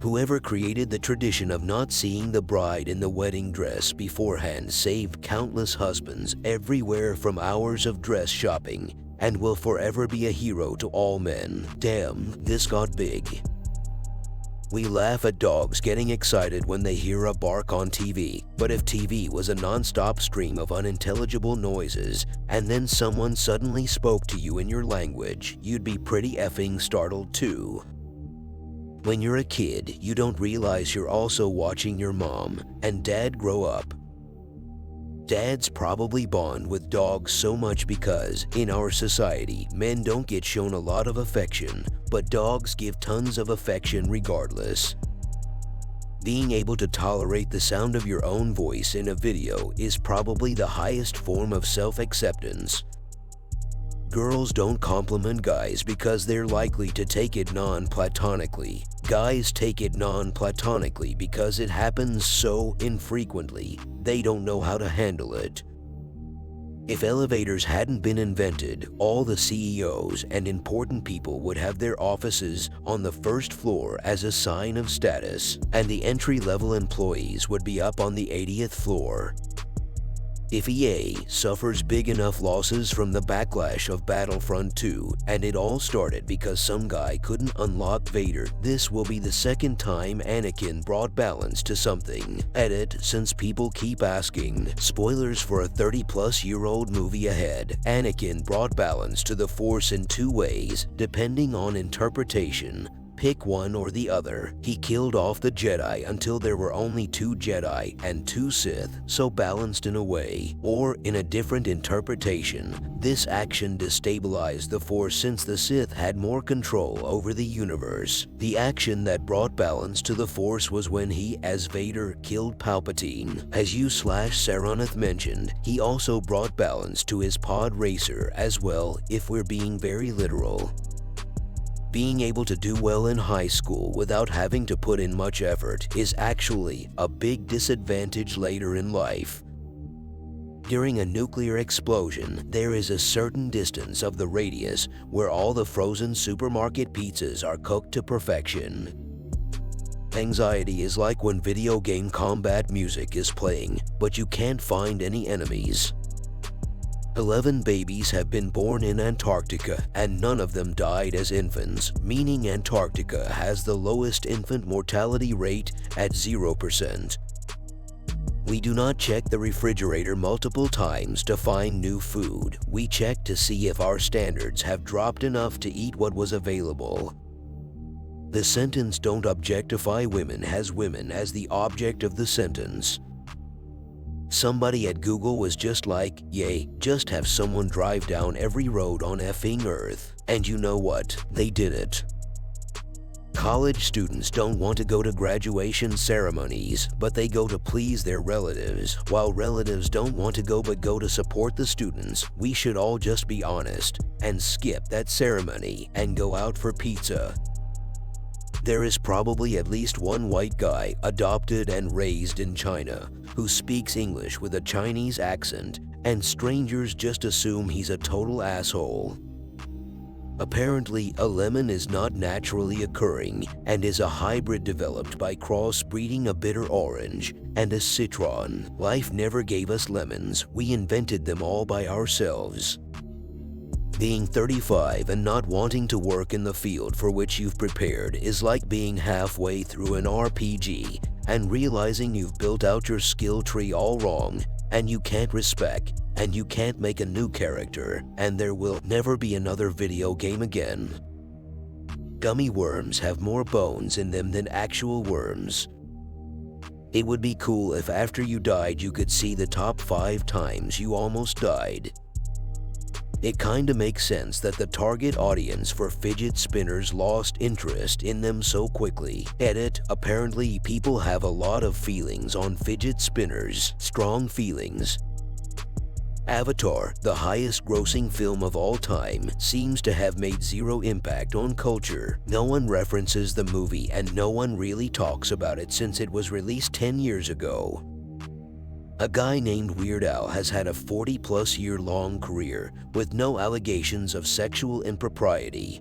Whoever created the tradition of not seeing the bride in the wedding dress beforehand saved countless husbands everywhere from hours of dress shopping and will forever be a hero to all men. Damn, this got big. We laugh at dogs getting excited when they hear a bark on TV, but if TV was a non-stop stream of unintelligible noises and then someone suddenly spoke to you in your language, you'd be pretty effing startled too. When you're a kid, you don't realize you're also watching your mom and dad grow up. Dads probably bond with dogs so much because, in our society, men don't get shown a lot of affection, but dogs give tons of affection regardless. Being able to tolerate the sound of your own voice in a video is probably the highest form of self-acceptance. Girls don't compliment guys because they're likely to take it non-platonically. Guys take it non-platonically because it happens so infrequently, they don't know how to handle it. If elevators hadn't been invented, all the CEOs and important people would have their offices on the first floor as a sign of status, and the entry-level employees would be up on the 80th floor. If EA suffers big enough losses from the backlash of Battlefront 2, and it all started because some guy couldn't unlock Vader, this will be the second time Anakin brought balance to something. Edit, since people keep asking. Spoilers for a 30-plus-year-old movie ahead. Anakin brought balance to the Force in two ways, depending on interpretation. Pick one or the other. He killed off the Jedi until there were only 2 Jedi and 2 Sith, so balanced in a way. Or, in a different interpretation, this action destabilized the Force since the Sith had more control over the universe. The action that brought balance to the Force was when he, as Vader, killed Palpatine. As you/Saroneth mentioned, he also brought balance to his pod racer as well, if we're being very literal. Being able to do well in high school without having to put in much effort is actually a big disadvantage later in life. During a nuclear explosion, there is a certain distance of the radius where all the frozen supermarket pizzas are cooked to perfection. Anxiety is like when video game combat music is playing, but you can't find any enemies. 11 babies have been born in Antarctica, and none of them died as infants, meaning Antarctica has the lowest infant mortality rate at 0%. We do not check the refrigerator multiple times to find new food. We check to see if our standards have dropped enough to eat what was available. The sentence "don't objectify women" has women as the object of the sentence. Somebody at Google was just like, yay, just have someone drive down every road on effing Earth. And you know what? They did it. College students don't want to go to graduation ceremonies, but they go to please their relatives. While relatives don't want to go but go to support the students, we should all just be honest and skip that ceremony and go out for pizza. There is probably at least one white guy adopted and raised in China who speaks English with a Chinese accent, and strangers just assume he's a total asshole. Apparently, a lemon is not naturally occurring and is a hybrid developed by crossbreeding a bitter orange and a citron. Life never gave us lemons, we invented them all by ourselves. Being 35 and not wanting to work in the field for which you've prepared is like being halfway through an RPG and realizing you've built out your skill tree all wrong, and you can't respec, and you can't make a new character, and there will never be another video game again. Gummy worms have more bones in them than actual worms. It would be cool if after you died you could see the top 5 times you almost died. It kinda makes sense that the target audience for fidget spinners lost interest in them so quickly. Edit, apparently people have a lot of feelings on fidget spinners. Strong feelings. Avatar, the highest grossing film of all time, seems to have made zero impact on culture. No one references the movie and no one really talks about it since it was released 10 years ago. A guy named Weird Al has had a 40-plus-year-long career with no allegations of sexual impropriety.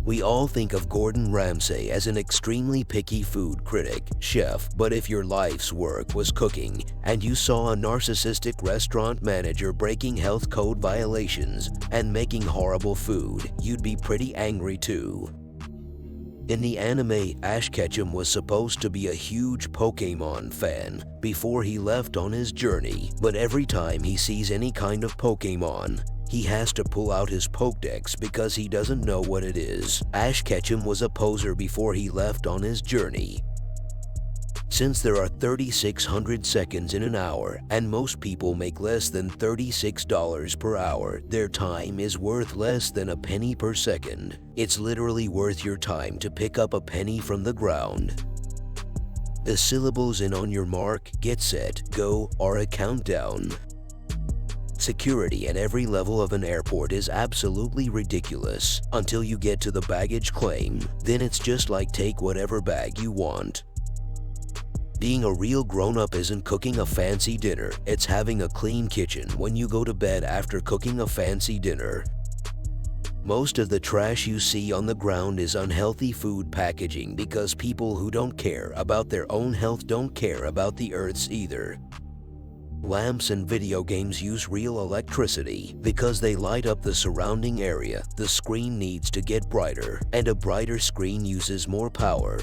We all think of Gordon Ramsay as an extremely picky food critic, chef, but if your life's work was cooking and you saw a narcissistic restaurant manager breaking health code violations and making horrible food, you'd be pretty angry too. In the anime, Ash Ketchum was supposed to be a huge Pokémon fan before he left on his journey, but every time he sees any kind of Pokémon, he has to pull out his Pokédex because he doesn't know what it is. Ash Ketchum was a poser before he left on his journey. Since there are 3,600 seconds in an hour and most people make less than $36 per hour, their time is worth less than a penny per second. It's literally worth your time to pick up a penny from the ground. The syllables in "on your mark, get set, go" are a countdown. Security at every level of an airport is absolutely ridiculous until you get to the baggage claim. Then it's just like take whatever bag you want. Being a real grown-up isn't cooking a fancy dinner, it's having a clean kitchen when you go to bed after cooking a fancy dinner. Most of the trash you see on the ground is unhealthy food packaging because people who don't care about their own health don't care about the Earth's either. Lamps and video games use real electricity because they light up the surrounding area. The screen needs to get brighter, and a brighter screen uses more power.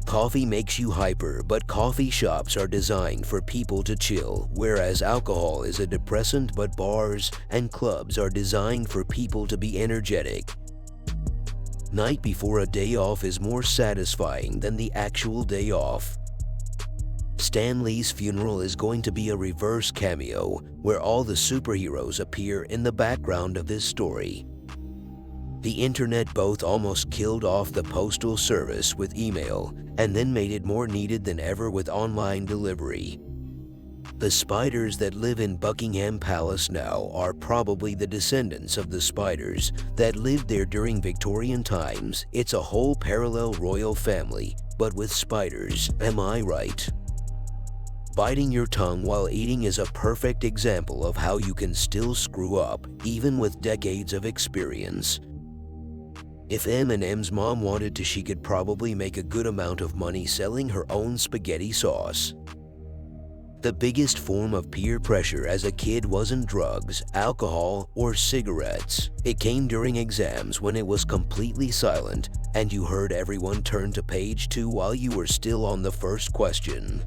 Coffee makes you hyper, but coffee shops are designed for people to chill, whereas alcohol is a depressant, but bars and clubs are designed for people to be energetic. Night before a day off is more satisfying than the actual day off. Stan Lee's funeral is going to be a reverse cameo, where all the superheroes appear in the background of this story. The internet both almost killed off the postal service with email and then made it more needed than ever with online delivery. The spiders that live in Buckingham Palace now are probably the descendants of the spiders that lived there during Victorian times. It's a whole parallel royal family, but with spiders, am I right? Biting your tongue while eating is a perfect example of how you can still screw up, even with decades of experience. If Eminem's mom wanted to, she could probably make a good amount of money selling her own spaghetti sauce. The biggest form of peer pressure as a kid wasn't drugs, alcohol, or cigarettes. It came during exams when it was completely silent and you heard everyone turn to page 2 while you were still on the first question.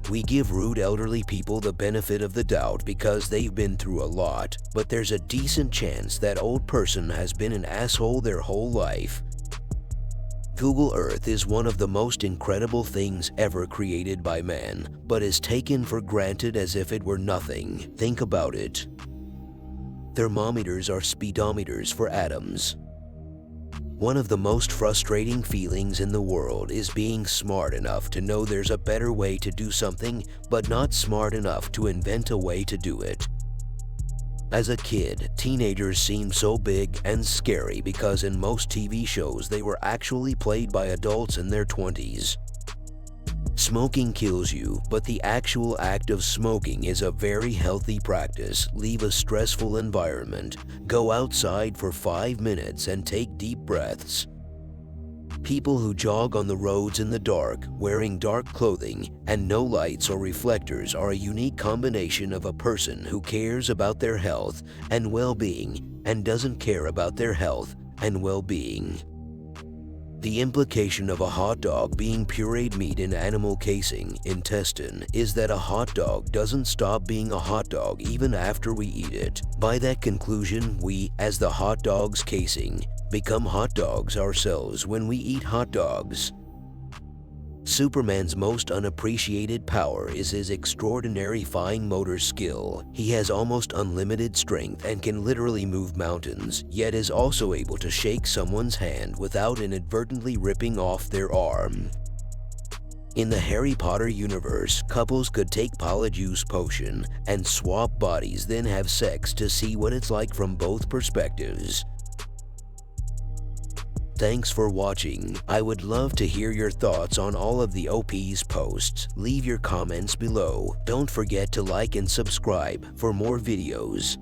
We give rude elderly people the benefit of the doubt because they've been through a lot, but there's a decent chance that old person has been an asshole their whole life. Google Earth is one of the most incredible things ever created by man, but is taken for granted as if it were nothing. Think about it. Thermometers are speedometers for atoms. One of the most frustrating feelings in the world is being smart enough to know there's a better way to do something, but not smart enough to invent a way to do it. As a kid, teenagers seemed so big and scary because in most TV shows they were actually played by adults in their 20s. Smoking kills you, but the actual act of smoking is a very healthy practice. Leave a stressful environment, go outside for 5 minutes and take deep breaths. People who jog on the roads in the dark, wearing dark clothing, and no lights or reflectors are a unique combination of a person who cares about their health and well-being and doesn't care about their health and well-being. The implication of a hot dog being pureed meat in animal casing, intestine, is that a hot dog doesn't stop being a hot dog even after we eat it. By that conclusion, we, as the hot dog's casing, become hot dogs ourselves when we eat hot dogs. Superman's most unappreciated power is his extraordinary fine motor skill. He has almost unlimited strength and can literally move mountains, yet is also able to shake someone's hand without inadvertently ripping off their arm. In the Harry Potter universe, couples could take Polyjuice potion and swap bodies, then have sex to see what it's like from both perspectives. Thanks for watching. I would love to hear your thoughts on all of the OP's posts. Leave your comments below. Don't forget to like and subscribe for more videos.